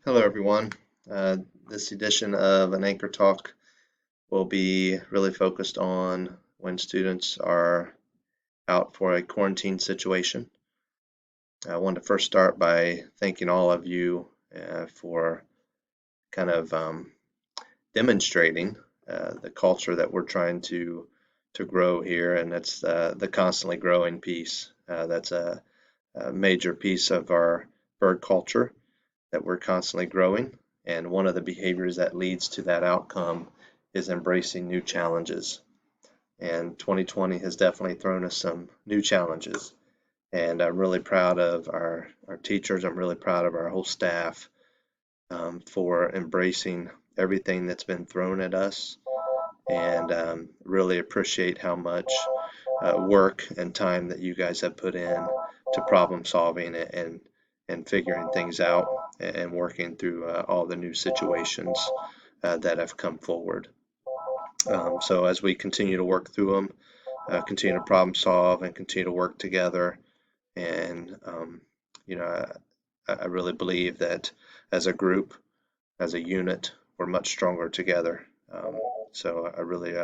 Hello, everyone. This edition of an Anchor Talk will be really focused on when students are out for a quarantine situation. I want to first start by thanking all of you for kind of demonstrating the culture that we're trying to grow here, and that's the constantly growing piece. That's a major piece of our bird culture that we're constantly growing. And one of the behaviors that leads to that outcome is embracing new challenges. And 2020 has definitely thrown us some new challenges. And I'm really proud of our teachers. I'm really proud of our whole staff for embracing everything that's been thrown at us and really appreciate how much work and time that you guys have put in to problem solving and figuring things out and working through all the new situations that have come forward. So as we continue to work through them, continue to problem solve and continue to work together, and you know, I really believe that as a group, as a unit, we're much stronger together. So I really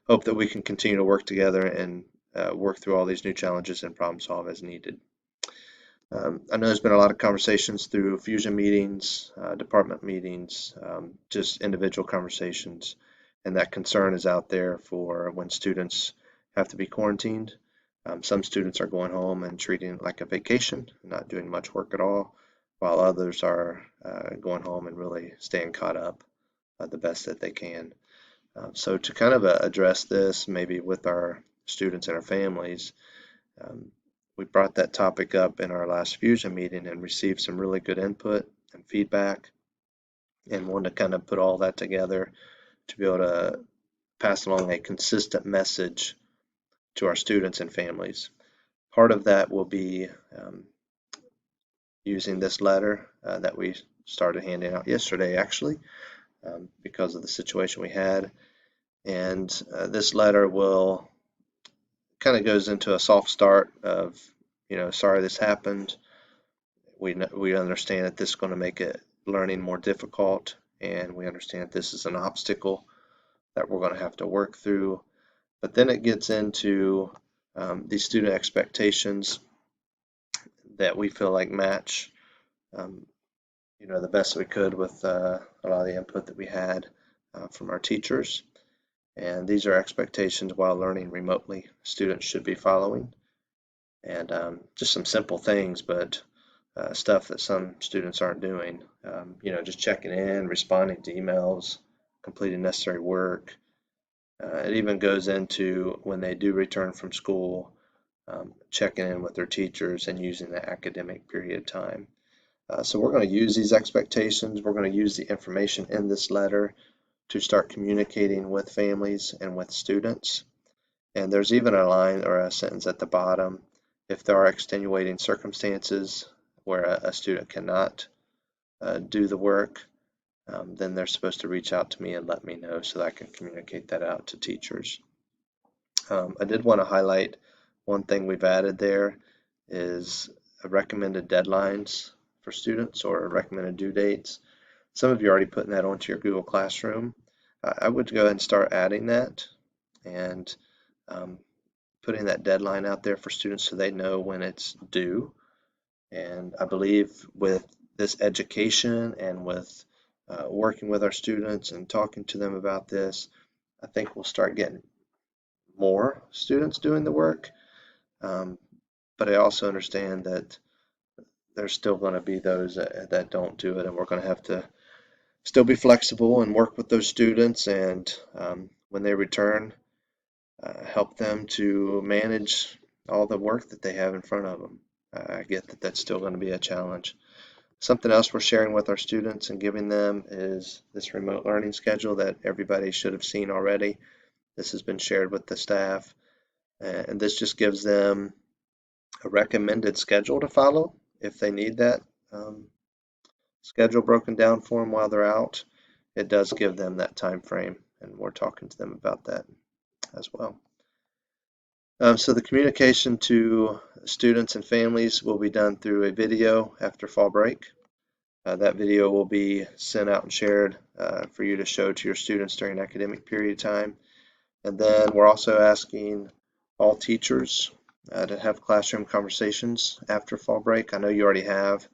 hope that we can continue to work together and work through all these new challenges and problem solve as needed. I know there's been a lot of conversations through fusion meetings, department meetings, just individual conversations, and that concern is out there for when students have to be quarantined. Some students are going home and treating it like a vacation, not doing much work at all, while others are going home and really staying caught up the best that they can. So to kind of address this, maybe with our students and our families, um, we brought that topic up in our last Fusion meeting and received some really good input and feedback, and wanted to kind of put all that together to be able to pass along a consistent message to our students and families. Part of that will be using this letter that we started handing out yesterday, actually, because of the situation we had. And this letter will kind of goes into a soft start of, sorry this happened. We understand that this is going to make it learning more difficult, and we understand that this is an obstacle that we're going to have to work through. But then it gets into these student expectations that we feel like match, um, the best we could with a lot of the input that we had from our teachers. And these are expectations while learning remotely students should be following. And just some simple things, but stuff that some students aren't doing. Just checking in, responding to emails, completing necessary work. It even goes into when they do return from school, checking in with their teachers and using the academic period time. So we're going to use these expectations. We're going to use the information in this letter to start communicating with families and with students. And there's even a line or a sentence at the bottom. If there are extenuating circumstances where a student cannot do the work, then they're supposed to reach out to me and let me know so that I can communicate that out to teachers. I did want to highlight one thing we've added there is recommended deadlines for students or recommended due dates. Some of you are already putting that onto your Google Classroom. I would go ahead and start adding that and um, putting that deadline out there for students so they know when it's due. And I believe with this education and with working with our students and talking to them about this, I think we'll start getting more students doing the work. Um, but I also understand that there's still going to be those that don't do it, and we're going to have to still be flexible and work with those students. And when they return, help them to manage all the work that they have in front of them. I get that that's still going to be a challenge. Something else we're sharing with our students and giving them is this remote learning schedule that everybody should have seen already. This has been shared with the staff, and this just gives them a recommended schedule to follow if they need that schedule broken down for them while they're out. It does give them that time frame, and we're talking to them about that as well. So the communication to students and families will be done through a video after fall break. That video will be sent out and shared for you to show to your students during academic period time. And then we're also asking all teachers to have classroom conversations after fall break. I know you already have,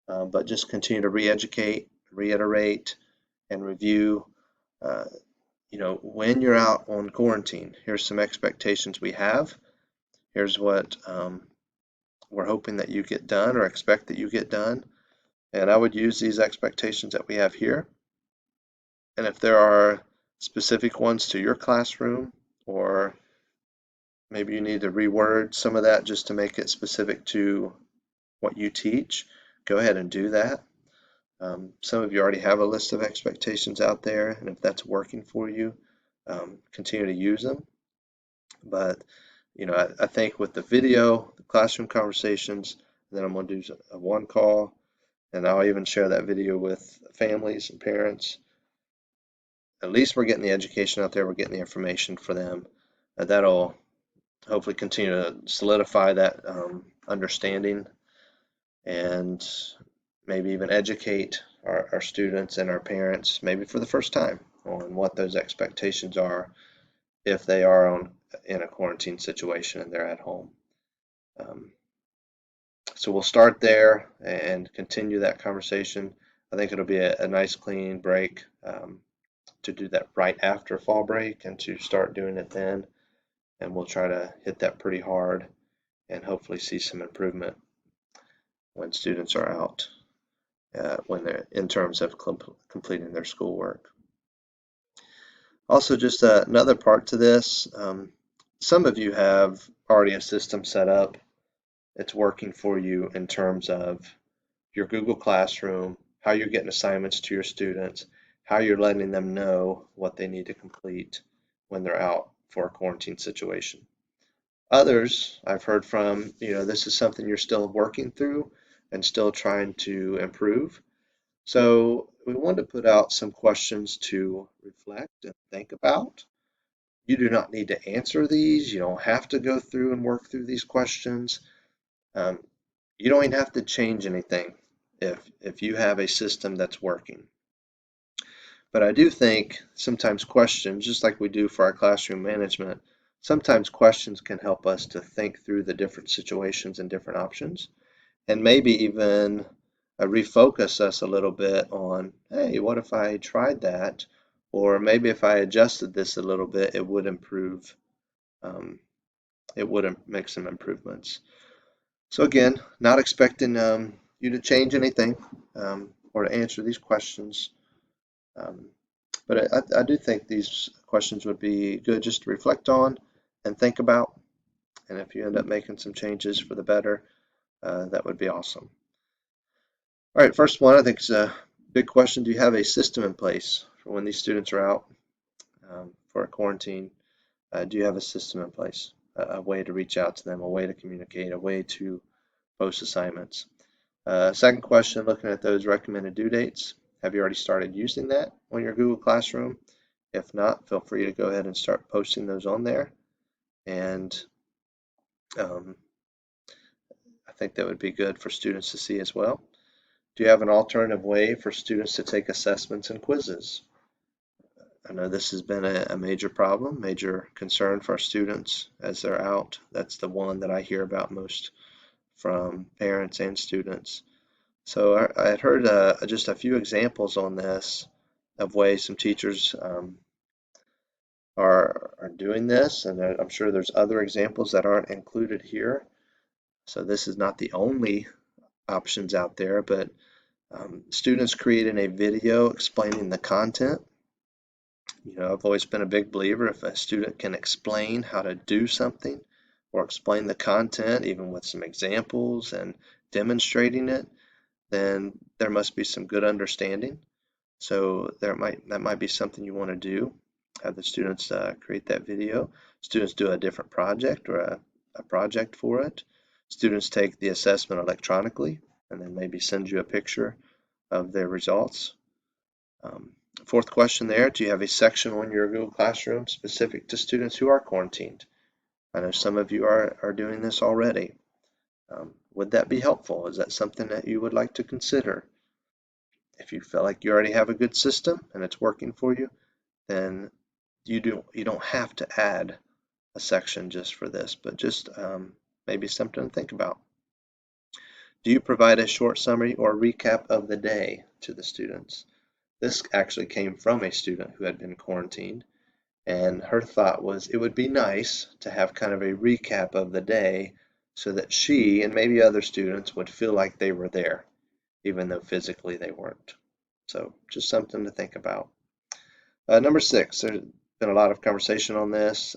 but just continue to re-educate, reiterate, and review. When you're out on quarantine, here's some expectations we have. Here's what we're hoping that you get done or expect that you get done. And I would use these expectations that we have here. And if there are specific ones to your classroom, or maybe you need to reword some of that just to make it specific to what you teach, go ahead and do that. Some of you already have a list of expectations out there, and if that's working for you, continue to use them. But I think with the video, the classroom conversations, then I'm going to do a one call, and I'll even share that video with families and parents. At least we're getting the education out there, we're getting the information for them. That'll hopefully continue to solidify that understanding, and maybe even educate our students and our parents, maybe for the first time, on what those expectations are if they are in a quarantine situation and they're at home. So we'll start there and continue that conversation. I think it'll be a nice clean break to do that right after fall break and to start doing it then. And we'll try to hit that pretty hard and hopefully see some improvement when students are out, when they're in terms of completing their schoolwork. Also, just another part to this, some of you have already a system set up. It's working for you in terms of your Google Classroom, how you're getting assignments to your students, how you're letting them know what they need to complete when they're out for a quarantine situation. Others I've heard from, this is something you're still working through and still trying to improve. So we wanted to put out some questions to reflect and think about. You do not need to answer these. You don't have to go through and work through these questions. You don't even have to change anything if you have a system that's working. But I do think sometimes questions, just like we do for our classroom management, sometimes questions can help us to think through the different situations and different options, and maybe even refocus us a little bit on, hey, what if I tried that? Or maybe if I adjusted this a little bit, it would improve. It would make some improvements. So again, not expecting you to change anything or to answer these questions. But I do think these questions would be good just to reflect on and think about. And if you end up making some changes for the better, that would be awesome. All right, first one, I think is a big question. Do you have a system in place for when these students are out for a quarantine? Do you have a system in place, a way to reach out to them, a way to communicate, a way to post assignments? Second question, looking at those recommended due dates. Have you already started using that on your Google Classroom? If not, feel free to go ahead and start posting those on there. And I think that would be good for students to see as well. Do you have an alternative way for students to take assessments and quizzes? I know this has been a major problem, major concern for our students as they're out. That's the one that I hear about most from parents and students. So I had heard just a few examples on this of ways some teachers are doing this, and I'm sure there's other examples that aren't included here. So this is not the only options out there, but students creating a video explaining the content. I've always been a big believer if a student can explain how to do something or explain the content, even with some examples and demonstrating it, then there must be some good understanding. So that might be something you want to do. Have the students create that video. Students do a different project or a project for it. Students take the assessment electronically and then maybe send you a picture of their results. Fourth question there, do you have a section on your Google Classroom specific to students who are quarantined? I know some of you are doing this already. Would that be helpful? Is that something that you would like to consider? If you feel like you already have a good system and it's working for you, then you don't have to add a section just for this, but just maybe something to think about. Do you provide a short summary or recap of the day to the students? This actually came from a student who had been quarantined, and her thought was it would be nice to have kind of a recap of the day so that she and maybe other students would feel like they were there, even though physically they weren't. So just something to think about. Number 6, there's been a lot of conversation on this.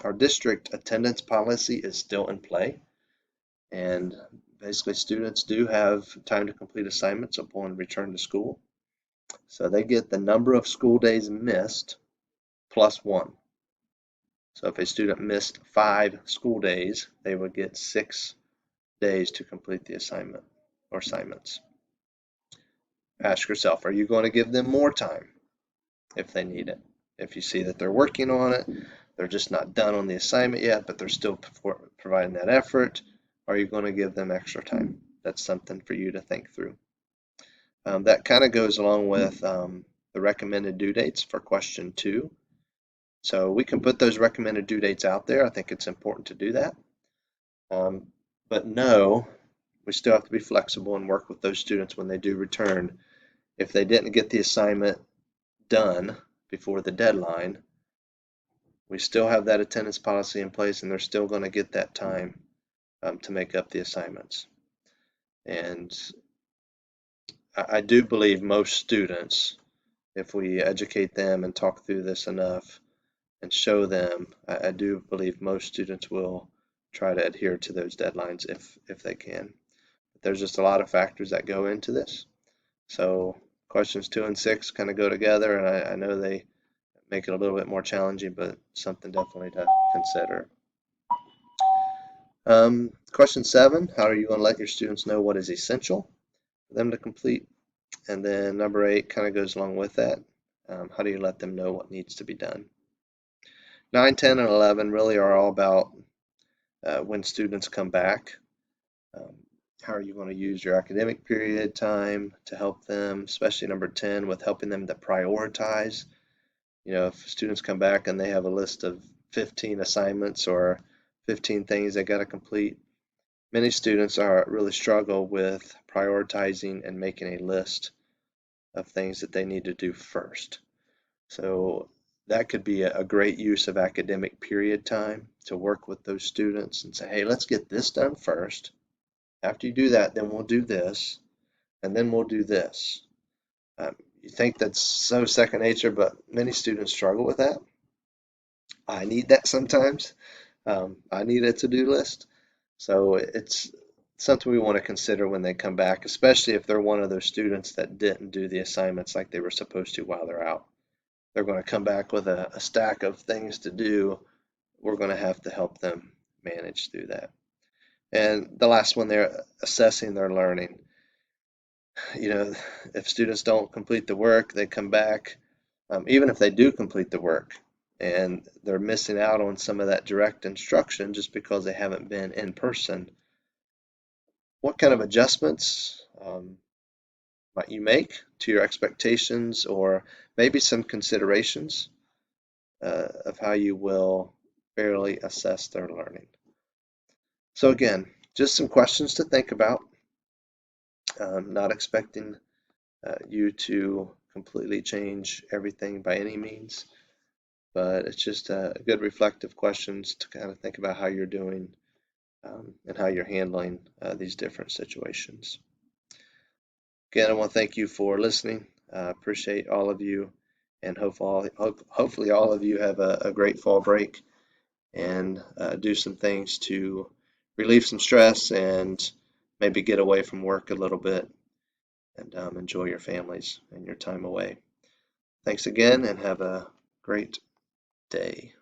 Our district attendance policy is still in play, and basically students do have time to complete assignments upon return to school. So they get the number of school days missed plus 1. So if a student missed 5 school days, they would get 6 days to complete the assignment or assignments. Ask yourself, are you going to give them more time if they need it? If you see that they're working on it, they're just not done on the assignment yet, but they're still providing that effort, are you going to give them extra time? That's something for you to think through. That kind of goes along with the recommended due dates for question 2. So we can put those recommended due dates out there. I think it's important to do that. But no, we still have to be flexible and work with those students when they do return. If they didn't get the assignment done before the deadline, we still have that attendance policy in place and they're still going to get that time to make up the assignments. And I do believe most students, if we educate them and talk through this enough and show them, I do believe most students will try to adhere to those deadlines if they can. But there's just a lot of factors that go into this. So questions 2 and 6 kind of go together, and I know they make it a little bit more challenging, but something definitely to consider. Question 7, how are you going to let your students know what is essential for them to complete? And then number 8 kind of goes along with that. How do you let them know what needs to be done? 9, 10, and 11 really are all about when students come back. How are you going to use your academic period time to help them, especially number 10 with helping them to prioritize. You know, if students come back and they have a list of 15 assignments or 15 things they got to complete, many students really struggle with prioritizing and making a list of things that they need to do first. So that could be a great use of academic period time to work with those students and say, hey, let's get this done first. After you do that, then we'll do this, and then we'll do this. You think that's so second nature, but many students struggle with that. I need that sometimes. I need a to-do list. So it's something we want to consider when they come back, especially if they're one of those students that didn't do the assignments like they were supposed to while they're out. They're going to come back with a stack of things to do. We're going to have to help them manage through that. And the last one there, assessing their learning. You know, if students don't complete the work, they come back. Even if they do complete the work and they're missing out on some of that direct instruction just because they haven't been in person, what kind of adjustments might you make to your expectations, or maybe some considerations of how you will fairly assess their learning? So again, just some questions to think about. Not expecting you to completely change everything by any means, but it's just good reflective questions to kind of think about how you're doing and how you're handling these different situations. Again, I want to thank you for listening. Appreciate all of you, and hopefully all of you have a great fall break and do some things to relieve some stress and maybe get away from work a little bit and enjoy your families and your time away. Thanks again, and have a great day.